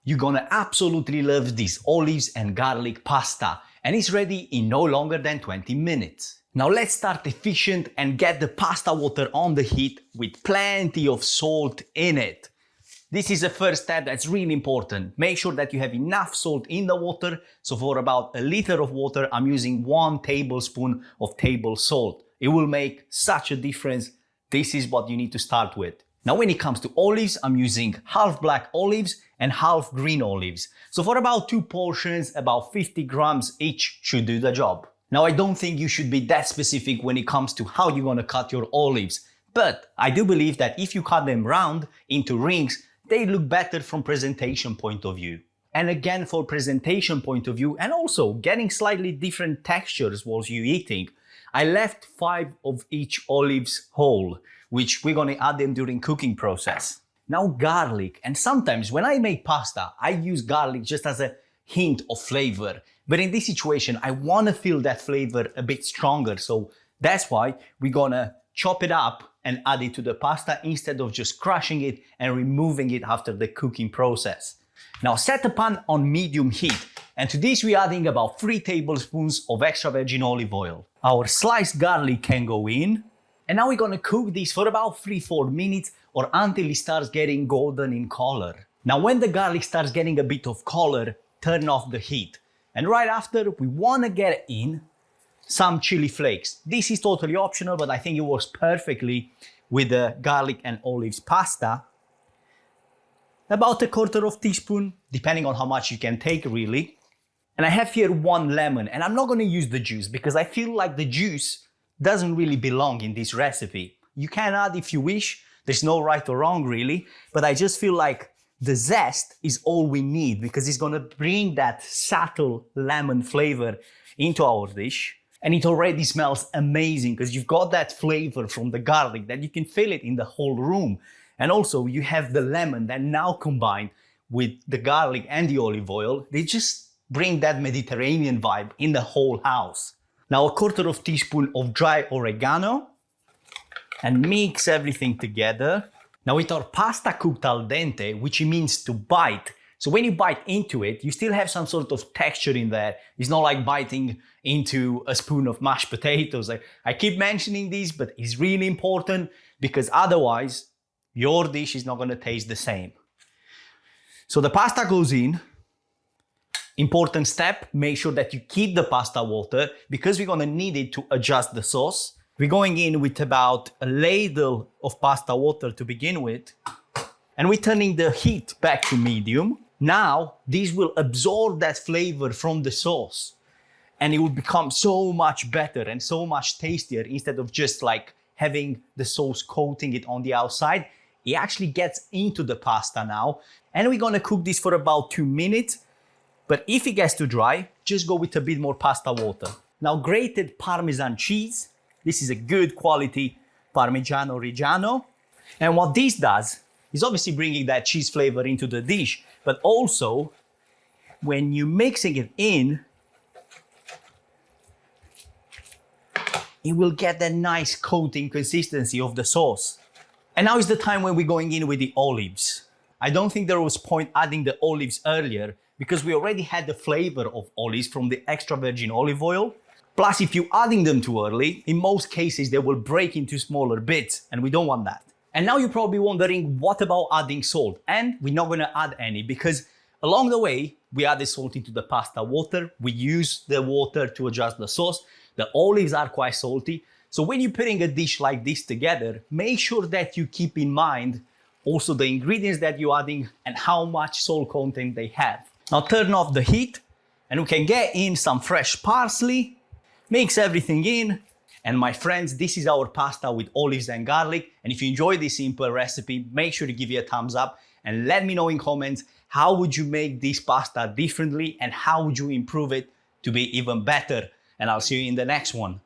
You're gonna absolutely love this olives and garlic pasta, and it's ready in no longer than 20 minutes. Now let's start efficient and get the pasta water on the heat with plenty of salt in it. This is the first step that's really important. Make sure that you have enough salt in the water. So for about a liter of water, I'm using 1 tablespoon of table salt. It will make such a difference. This is what you need to start with. Now when it comes to olives, I'm using half black olives and half green olives. So for about 2 portions, about 50 grams each should do the job. Now I don't think you should be that specific when it comes to how you're gonna cut your olives, but I do believe that if you cut them round into rings, they look better from presentation point of view. And again, for presentation point of view and also getting slightly different textures while you're eating, I left 5 of each olives whole, which we're gonna add them during cooking process. Now garlic, and sometimes when I make pasta, I use garlic just as a hint of flavor. But in this situation, I wanna feel that flavor a bit stronger. So that's why we're gonna chop it up and add it to the pasta instead of just crushing it and removing it after the cooking process. Now set the pan on medium heat. And to this we're adding about 3 tablespoons of extra virgin olive oil. Our sliced garlic can go in. And now we're gonna cook this for about 3-4 minutes or until it starts getting golden in color. Now when the garlic starts getting a bit of color, turn off the heat. And right after, we wanna get in some chili flakes. This is totally optional, but I think it works perfectly with the garlic and olives pasta. About 1/4 teaspoon, depending on how much you can take really. And I have here 1 lemon, and I'm not gonna use the juice because I feel like the juice doesn't really belong in this recipe. You can add if you wish, there's no right or wrong really, but I just feel like the zest is all we need because it's gonna bring that subtle lemon flavor into our dish. And it already smells amazing because you've got that flavor from the garlic that you can feel it in the whole room. And also you have the lemon that now combined with the garlic and the olive oil, they just bring that Mediterranean vibe in the whole house. Now 1/4 teaspoon of dry oregano and mix everything together. Now with our pasta cooked al dente, which means to bite, so when you bite into it, you still have some sort of texture in there. It's not like biting into a spoon of mashed potatoes. I keep mentioning this, but it's really important because otherwise your dish is not gonna taste the same. So the pasta goes in. Important step, make sure that you keep the pasta water because we're gonna need it to adjust the sauce. We're going in with about a ladle of pasta water to begin with. And we're turning the heat back to medium. Now, this will absorb that flavor from the sauce. And it will become so much better and so much tastier instead of just like having the sauce coating it on the outside. It actually gets into the pasta now. And we're gonna cook this for about 2 minutes. But if it gets too dry, just go with a bit more pasta water. Now grated Parmesan cheese. This is a good quality Parmigiano-Reggiano. And what this does is obviously bringing that cheese flavor into the dish, but also when you're mixing it in, it will get that nice coating consistency of the sauce. And now is the time when we're going in with the olives. I don't think there was point adding the olives earlier because we already had the flavor of olives from the extra virgin olive oil. Plus, if you're adding them too early, in most cases, they will break into smaller bits, and we don't want that. And now you're probably wondering, what about adding salt? And we're not gonna add any because along the way, we added salt into the pasta water. We use the water to adjust the sauce. The olives are quite salty. So when you're putting a dish like this together, make sure that you keep in mind also the ingredients that you're adding and how much salt content they have. Now turn off the heat and we can get in some fresh parsley. Mix everything in, and my friends, this is our pasta with olives and garlic. And if you enjoy this simple recipe, make sure to give it a thumbs up and let me know in comments how would you make this pasta differently and how would you improve it to be even better. And I'll see you in the next one.